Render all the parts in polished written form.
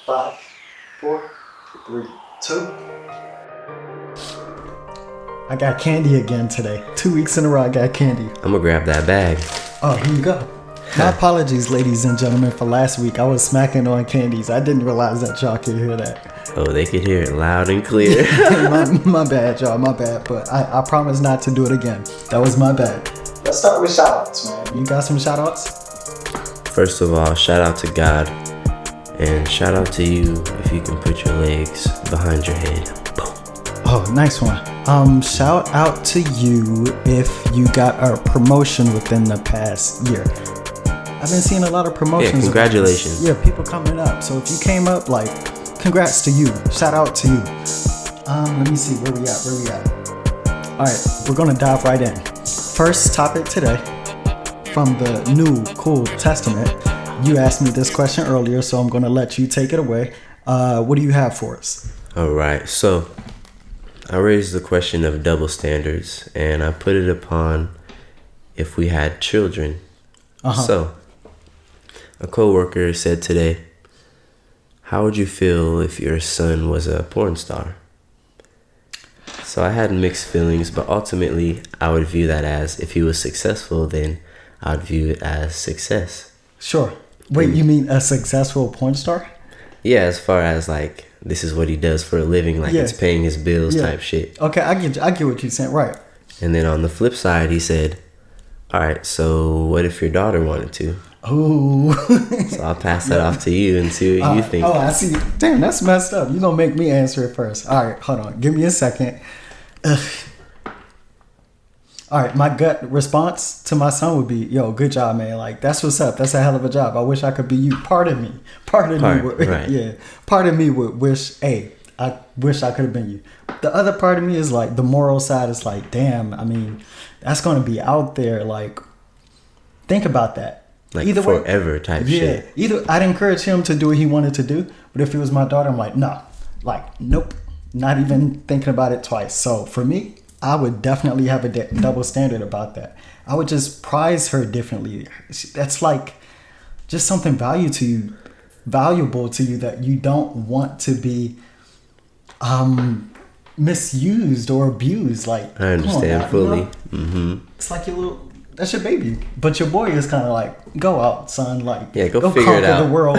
5, 4, 3, 2. I got candy again today. 2 weeks in a row I got candy. I'm gonna grab that bag. Oh, here you go. My apologies, ladies and gentlemen, for last week. I was smacking on candies. I didn't realize that y'all could hear that. Oh, they could hear it loud and clear. my bad, y'all. My bad. But I promise not to do it again. That was my bad. Let's start with shout-outs, man. You got some shout-outs? First of all, shout out to God. And shout out to you if you can put your legs behind your head. Boom. Oh, nice one. Shout out to you if you got a promotion within the past year. I've been seeing a lot of promotions. Yeah, congratulations. Yeah, people coming up. So if you came up, like, congrats to you. Shout out to you. Let me see where we at. All right, we're gonna dive right in. First topic today from the New Cool Testament. You asked me this question earlier, so I'm gonna let you take it away. What do you have for us? All right, so I raised the question of double standards, and I put it upon if we had children. So, a coworker said today, how would you feel if your son was a porn star? So I had mixed feelings, but ultimately I would view that as if he was successful, then I would view it as success. Sure. Wait, you mean a successful porn star? Yeah, as far as like, this is what he does for a living, like it's paying his bills type shit. Okay, I get what you're saying, right. And then on the flip side, he said, all right, so what if your daughter wanted to? Ooh. So I'll pass that off to you and see what you think. Oh, I see. Damn, that's messed up. You don't make me answer it first. All right, hold on. Give me a second. Ugh. All right, my gut response to my son would be, yo, good job, man. Like, that's what's up. That's a hell of a job. I wish I could be you. Part of me would wish, hey, I wish I could have been you. The other part of me is like, the moral side is like, damn, I mean, that's going to be out there. Like, think about that. Like either forever way, type shit. Yeah, either I'd encourage him to do what he wanted to do, but if it was my daughter, I'm like, no. Like, nope. Not even thinking about it twice. So for me, I would definitely have a double standard about that. I would just prize her differently. That's like just something valuable to you that you don't want to be misused or abused. Like, I understand fully. You know? It's like that's your baby, but your boy is kind of like, go out, son. Like, go figure it out. The world.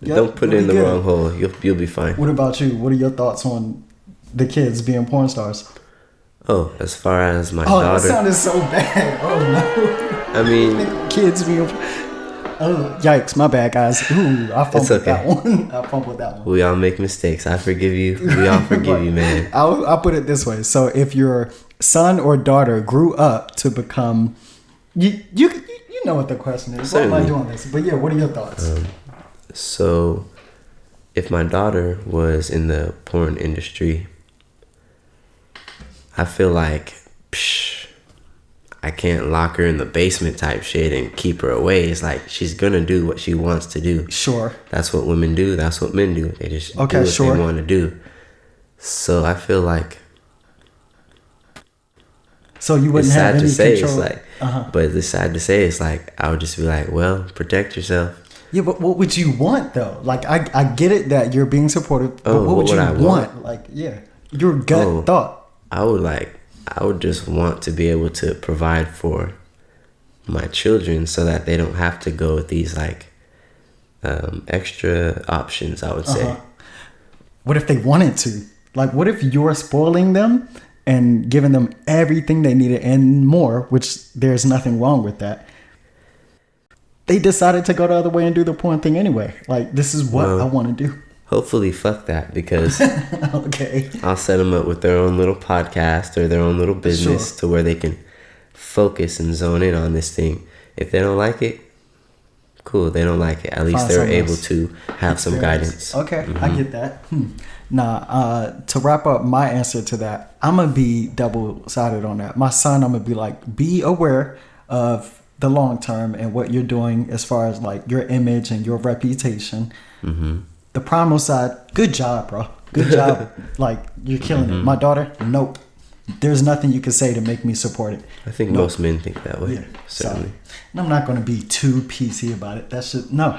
Don't put it in the wrong hole. You'll be fine. What about you? What are your thoughts on the kids being porn stars? Oh, as far as my daughter. Oh, that sounded so bad. Oh no. I mean, kids being. Oh, yikes! My bad, guys. Ooh, I fumbled that one. We all make mistakes. I forgive you. We all forgive you, man. I'll put it this way. So, if your son or daughter grew up to become, you know what the question is. Certainly. Why am I doing this? But yeah, what are your thoughts? So, if my daughter was in the porn industry, I feel like, I can't lock her in the basement type shit and keep her away. It's like she's gonna do what she wants to do. Sure. That's what women do. That's what men do. They just do what they want to do. So I feel like. So you wouldn't have any control. It's like, but it's sad to say. It's like I would just be like, well, protect yourself. Yeah, but what would you want though? Like I get it that you're being supportive. But what would you want? Like, yeah, your gut thought. I would just want to be able to provide for my children so that they don't have to go with these like extra options, I would say. What if they wanted to? Like, what if you're spoiling them and giving them everything they needed and more, which there's nothing wrong with that. They decided to go the other way and do the porn thing anyway. Like, this is what I want to do. Hopefully, fuck that, because okay, I'll set them up with their own little podcast or their own little business to where they can focus and zone in on this thing. If they don't like it, cool. They don't like it. At least they're able to have some guidance. Okay, I get that. To wrap up my answer to that, I'm going to be double-sided on that. My son, I'm going to be like, be aware of the long term and what you're doing as far as like your image and your reputation. The primal side, good job, bro. Good job. Like, you're killing it. My daughter, nope. there's nothing you can say to make me support it. I think most men think that way. Yeah, certainly. So, I'm not going to be too PC about it.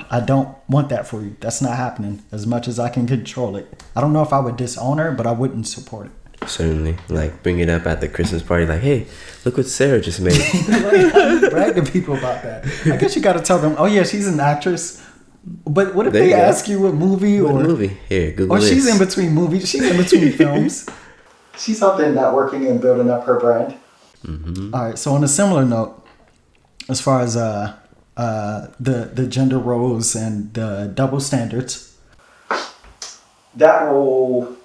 I don't want that for you. That's not happening as much as I can control it. I don't know if I would disown her, but I wouldn't support it. Certainly. Like, bring it up at the Christmas party. Like, hey, look what Sarah just made. Like, brag to people about that. I guess you got to tell them, oh, yeah, she's an actress. But what if they ask you what movie? What movie? Here, Google Or this. she's in between movies. She's in between films. She's out there networking and building up her brand. Mm-hmm. All right. So on a similar note, as far as the gender roles and the double standards, that will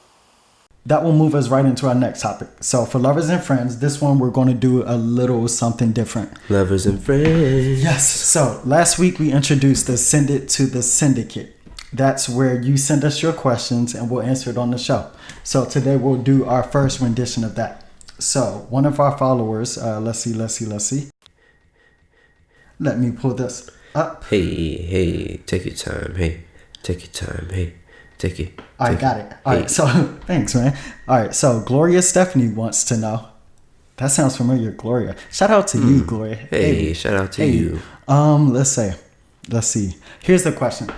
move us right into our next topic. So for lovers and friends, this one we're going to do a little something different. Lovers and friends. Yes. So last week we introduced the Send It to the Syndicate. That's where you send us your questions and we'll answer it on the show. So today we'll do our first rendition of that. So one of our followers, let's see. Let me pull this up. Hey, take your time. Hey, take your time. Hey, take it. I got it. All right, so thanks, man. All right, so Gloria Stephanie wants to know. That sounds familiar, Gloria. Shout out to you, Gloria. Hey, shout out to you. Let's see. Here's the question.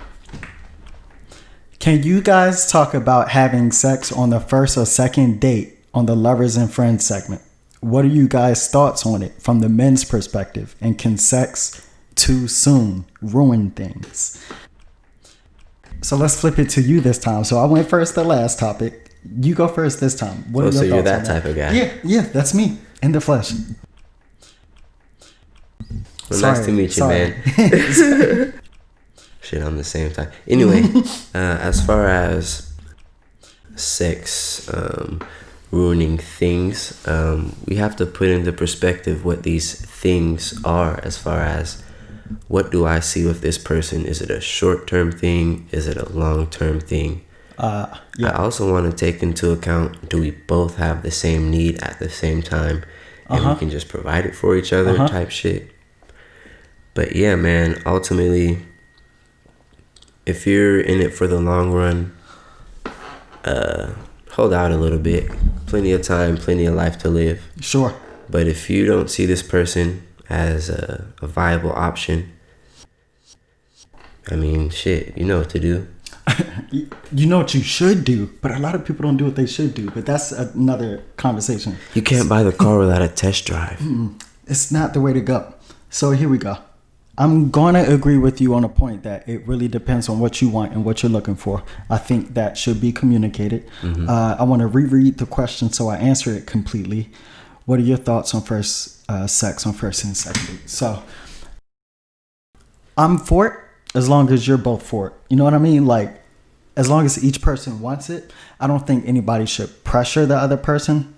Can you guys talk about having sex on the first or second date on the Lovers and Friends segment? What are you guys' thoughts on it from the men's perspective? And can sex too soon ruin things? So let's flip it to you this time. So I went first the last topic. You go first this time. What are your so thoughts you're that on type of guy? Yeah, that's me in the flesh. Well, nice to meet you, man. Shit, I'm the same type. Anyway, as far as sex ruining things, we have to put into perspective what these things are. As far as what do I see with this person? Is it a short-term thing? Is it a long-term thing? Yeah. I also want to take into account, do we both have the same need at the same time? And we can just provide it for each other type shit. But yeah, man, ultimately, if you're in it for the long run, hold out a little bit. Plenty of time, plenty of life to live. Sure. But if you don't see this person as a viable option, I mean, shit, you know what to do. You know what you should do, but a lot of people don't do what they should do. But that's another conversation. You can't buy the car without a test drive. It's not the way to go. So here we go. I'm going to agree with you on a point that it really depends on what you want and what you're looking for. I think that should be communicated. I want to reread the question so I answer it completely. What are your thoughts on sex on first and second date? So I'm for it as long as you're both for it. You know what I mean? Like, as long as each person wants it, I don't think anybody should pressure the other person.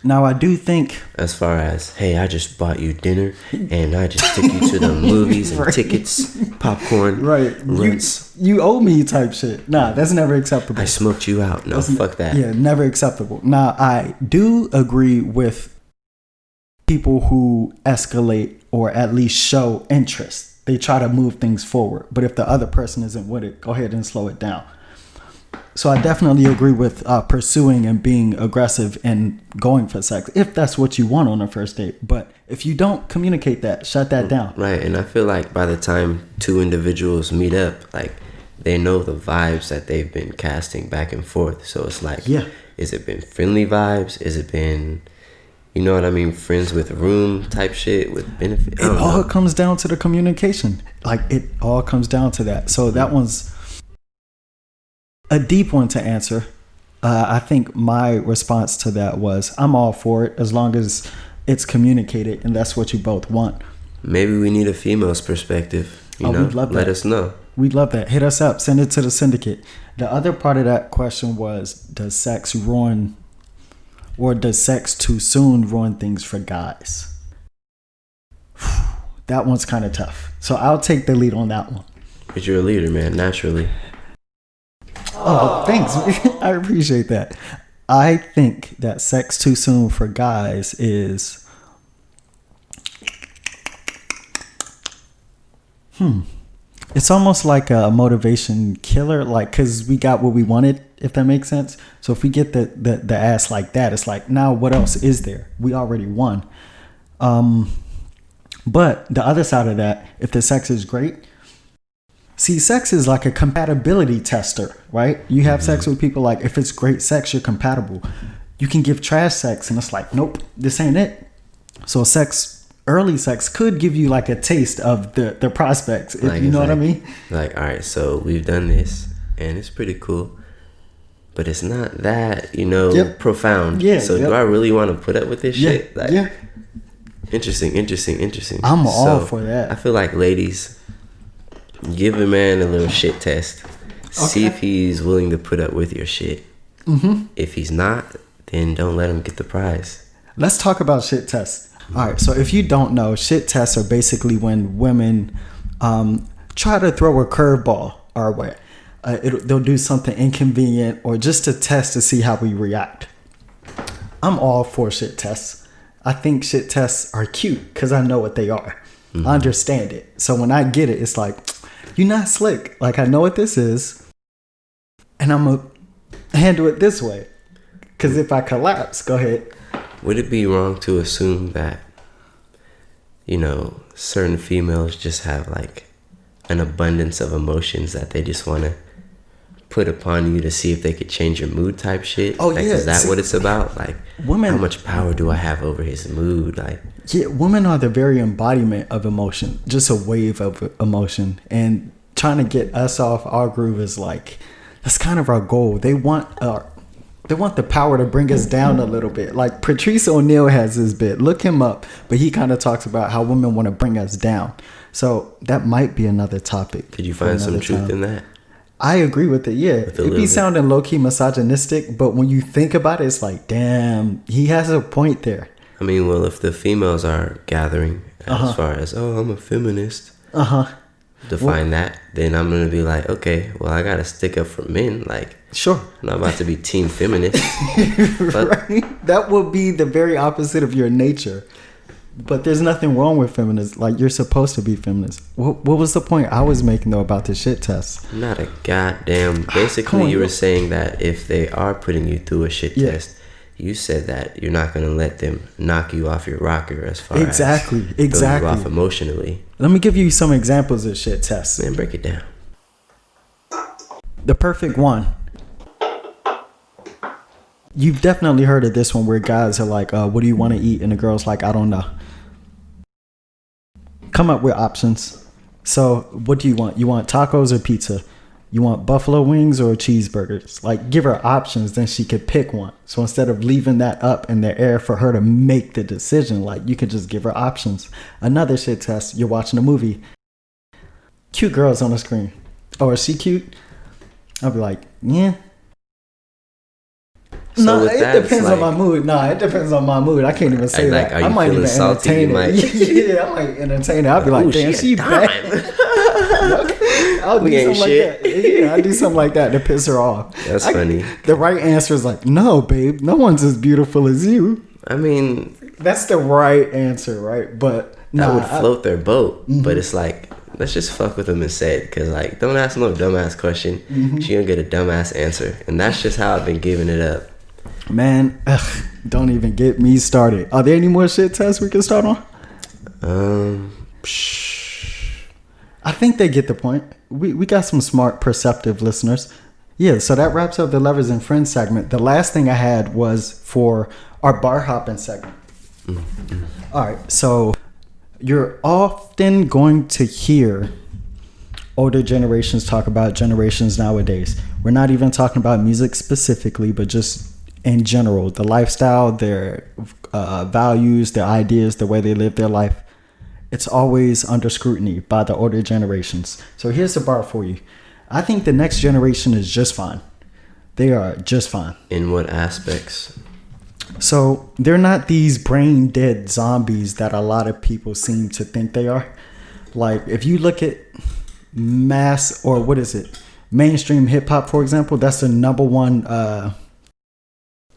Now, I do think, as far as, hey, I just bought you dinner and I just took you to the movies and tickets, popcorn, rinse. You owe me type shit. Nah, that's never acceptable. I smoked you out. No, fuck that. Yeah, never acceptable. Now, I do agree with people who escalate or at least show interest. They try to move things forward. But if the other person isn't with it, go ahead and slow it down. So I definitely agree with pursuing and being aggressive and going for sex if that's what you want on a first date. But if you don't communicate that, shut that down. Right. And I feel like by the time two individuals meet up, like, they know the vibes that they've been casting back and forth. So it's like, is it been friendly vibes? Is it been, you know what I mean, friends with room type shit with benefit? It all comes down to the communication. Like, it all comes down to that. So that one's a deep one to answer. I think my response to that was, I'm all for it as long as it's communicated and that's what you both want. Maybe we need a female's perspective. You know, we'd love let that. us know. We'd love that. Hit us up. Send it to the Syndicate. The other part of that question was, does sex ruin, or does sex too soon ruin things for guys? That one's kind of tough. So I'll take the lead on that one. But you're a leader, man, naturally. Oh, thanks. I appreciate that. I think that sex too soon for guys is... It's almost like a motivation killer, like, because we got what we wanted if that makes sense. So if we get the ass like that, it's like, now what else is there? We already won. But the other side of that, if the sex is great, see, sex is like a compatibility tester, right? You have sex with people, like if it's great sex, you're compatible. You can give trash sex and it's like, nope, this ain't it. So early sex could give you like a taste of the prospects, if like, you know what I mean? Like, all right, so we've done this and it's pretty cool, but it's not that, profound. Yeah. So do I really want to put up with this shit? Like, yeah. Interesting. I'm all for that. I feel like, ladies, give a man a little shit test. Okay. See if he's willing to put up with your shit. Mm-hmm. If he's not, then don't let him get the prize. Let's talk about shit tests. All right. So if you don't know, shit tests are basically when women try to throw a curveball our way. They'll do something inconvenient or just to test to see how we react. I'm all for shit tests. I think shit tests are cute because I know what they are. Mm-hmm. I understand it. So when I get it, it's like, you're not slick. Like, I know what this is, and I'm going to handle it this way. Because if I collapse, go ahead. Would it be wrong to assume that, certain females just have like an abundance of emotions that they just want to put upon you to see if they could change your mood type shit? Oh, like, yeah. Is that what it's about? Like, women, how much power do I have over his mood? Like, yeah, women are the very embodiment of emotion, just a wave of emotion. And trying to get us off our groove is like, that's kind of our goal. They want the power to bring us down a little bit. Like Patrice O'Neal has this bit. Look him up. But he kind of talks about how women want to bring us down. So that might be another topic. Did you find some truth in that? I agree with it, yeah. It'd be sounding low-key misogynistic, but when you think about it, it's like, damn, he has a point there. I mean, well, if the females are gathering as far as, I'm a feminist, define that, then I'm going to be like, okay, well, I got to stick up for men. Like, sure. I'm not about to be team feminist. Right? That would be the very opposite of your nature. But there's nothing wrong with feminists. Like, you're supposed to be feminist. What was the point I was making, though, about the shit test? Not a goddamn... Basically, you were saying that if they are putting you through a shit test, you said that you're not going to let them knock you off your rocker as far as... Throw you off emotionally. Let me give you some examples of shit tests. Man, break it down. The perfect one. You've definitely heard of this one where guys are like, what do you want to eat? And the girl's like, I don't know. Come up with options. So what do you want? You want tacos or pizza? You want buffalo wings or cheeseburgers? Like, give her options, then she could pick one. So instead of leaving that up in the air for her to make the decision, like, you could just give her options. Another shit test, you're watching a movie. Cute girls on the screen. Oh, is she cute? I'll be like, yeah. So no, it depends on my mood. It depends on my mood. I can't even say that. I might even entertain it. Yeah, I might entertain it. I'll be like, damn, she bad. I'll do something like that. Yeah, I'll do something like that to piss her off. That's funny. The right answer is like, no, babe, no one's as beautiful as you. I mean, that's the right answer, right? But that would float their boat. Mm-hmm. But it's like, let's just fuck with them instead. Because, like, don't ask no dumbass question. Mm-hmm. She gonna get a dumbass answer. And that's just how I've been giving it up. Man, don't even get me started. Are there any more shit tests we can start on? I think they get the point. We got some smart, perceptive listeners. Yeah, so that wraps up the Lovers and Friends segment. The last thing I had was for our bar hopping segment. Mm-hmm. All right, so you're often going to hear older generations talk about generations nowadays. We're not even talking about music specifically, but just in general, the lifestyle, their values, their ideas, the way they live their life. It's always under scrutiny by the older generations. So here's the bar for you. I think the next generation is just fine. They are just fine. In what aspects? So they're not these brain dead zombies that a lot of people seem to think they are. Like, if you look at mainstream hip hop, for example, that's the number one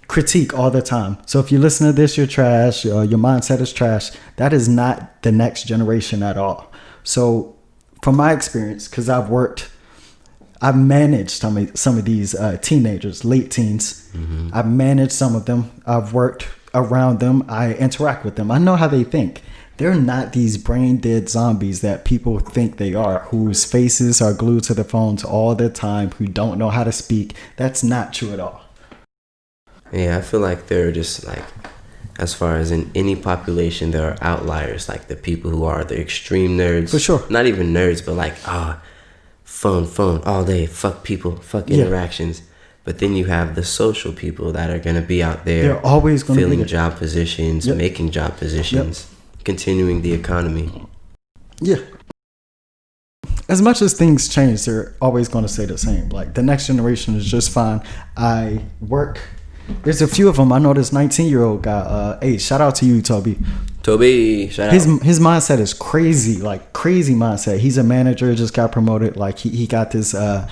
critique all the time. So if you listen to this, you're trash, your mindset is trash. That is not the next generation at all. So from my experience, because I've worked I've managed some of these teenagers, late teens. I've managed some of them. I've worked around them. I interact with them. I know how they think. They're not these brain dead zombies that people think they are, whose faces are glued to the phones all the time, who don't know how to speak. That's not true at all. Yeah, I feel like they're just like, as far as in any population, there are outliers, like the people who are the extreme nerds. For sure. Not even nerds, but like, phone all day, fuck people, fuck interactions. But then you have the social people that are going to be out there. They're always going to be filling job positions, making job positions, continuing the economy. Yeah. As much as things change, they're always going to stay the same. Like, the next generation is just fine. I work. There's a few of them. I know this 19-year-old guy. Hey, shout out to you, Toby. Shout out. His mindset is crazy, like crazy mindset. He's a manager, just got promoted. Like he got this. I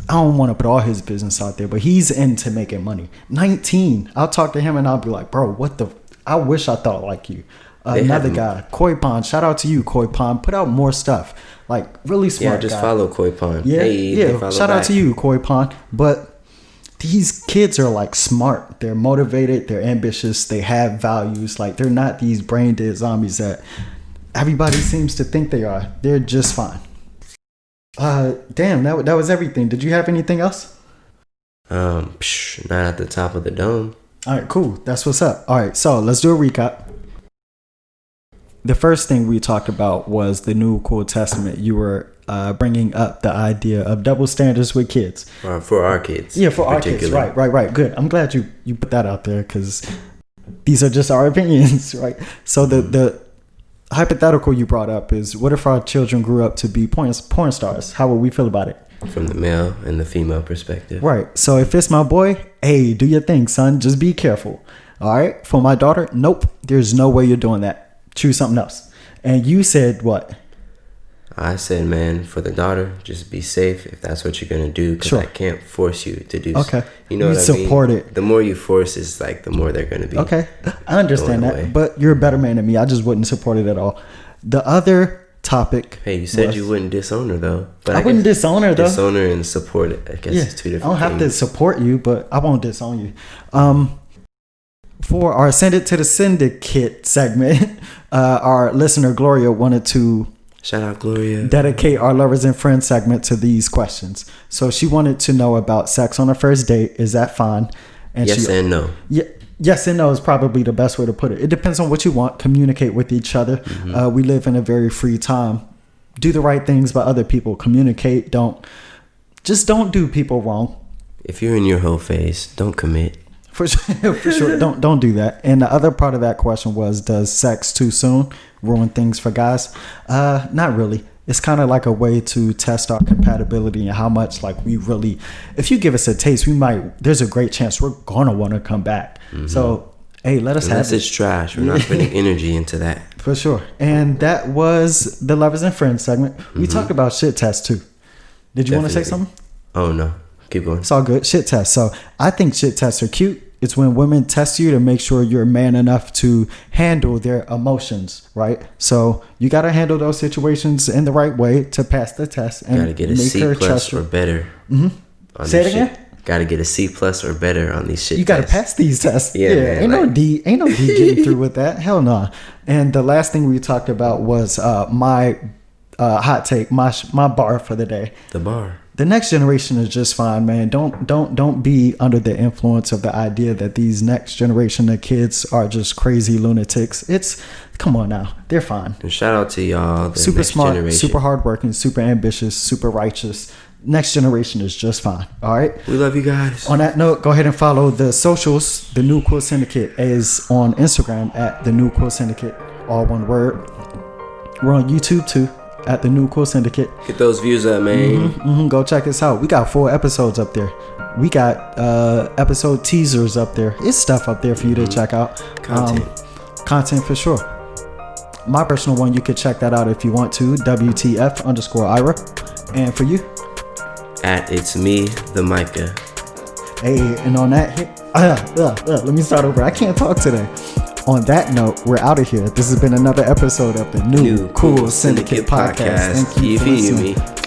don't want to put all his business out there, but he's into making money. 19. I'll talk to him and I'll be like, bro, what the? I wish I thought like you. Another guy, Koi Pond. Shout out to you, Koi Pond. Put out more stuff. Like really smart. Yeah, just guy. Follow Koi Pond. Yeah. Shout out to you, Koi Pond. But these kids are like smart. They're motivated. They're ambitious. They have values. Like they're not these brain dead zombies that everybody seems to think they are. They're just fine. Damn, that was everything. Did you have anything else? Not at the top of the dome. All right, cool. That's what's up. All right, so let's do a recap. The first thing we talked about was the New Cool Testament. You were bringing up the idea of double standards with kids. For our kids. Yeah, for our kids. Right. Good. I'm glad you put that out there because these are just our opinions, right? So the hypothetical you brought up is, what if our children grew up to be porn stars? How would we feel about it? From the male and the female perspective. Right. So if it's my boy, hey, do your thing, son. Just be careful. All right. For my daughter, nope. There's no way you're doing that. Choose something else. And you said what? I said, man, for the daughter, just be safe if that's what you're going to do. Because I can't force you to do Okay. You know what I mean? Support it. The more you force, it's like the more they're going to be. Okay. I understand that. Away. But you're a better man than me. I just wouldn't support it at all. The other topic. Hey, you said you wouldn't disown her, though. But I wouldn't disown her, though. Disown her and support it. I guess it's two different things. I don't have to support you, but I won't disown you. For our Send It to the Syndicate segment, our listener Gloria wanted to shout out Gloria, dedicate our Lovers and Friends segment to these questions. So she wanted to know about sex on a first date. Is that fine? And yes and no. Yeah, yes and no is probably the best way to put it. It depends on what you want. Communicate with each other. Mm-hmm. We live in a very free time. Do the right things by other people. Communicate. Don't do people wrong. If you're in your whole phase, don't commit. For sure. Don't do that. And the other part of that question was, does sex too soon ruin things for guys? Not really. It's kind of like a way to test our compatibility and how much like we really, if you give us a taste, there's a great chance we're going to want to come back. Mm-hmm. So, hey, let us Unless have it. It's trash. We're not putting energy into that. For sure. And that was the Lovers and Friends segment. We talked about shit tests too. Did you want to say something? Oh, no. Keep going. It's all good. Shit tests. So I think shit tests are cute. It's when women test you to make sure you're man enough to handle their emotions, right? So you got to handle those situations in the right way to pass the test. And got to get a C plus or better. Mm-hmm. Say it again? Got to get a C plus or better on these shit You got to pass these tests. Yeah, man, ain't no D getting through with that. Hell no. Nah. And the last thing we talked about was my hot take, my bar for the day. The bar. The next generation is just fine, man. Don't be under the influence of the idea that these next generation of kids are just crazy lunatics. Come on now, they're fine. And shout out to y'all. Super smart, super hardworking, super ambitious, super righteous. Next generation is just fine. All right. We love you guys. On that note, go ahead and follow the socials. The New Cool Syndicate is on Instagram at the New Cool Syndicate, all one word. We're on YouTube too, at the New Cool Syndicate. Get those views up, man. Go check us out. We got 4 episodes up there. We got episode teasers up there. It's stuff up there for you to check out. Content for sure. My personal one, you could check that out if you want to. WTF_Ira. And for you? At It's Me, the Micah. Hey, and on that let me start over. I can't talk today. On that note, we're out of here. This has been another episode of the New Cool Syndicate Podcast. Thank you for listening.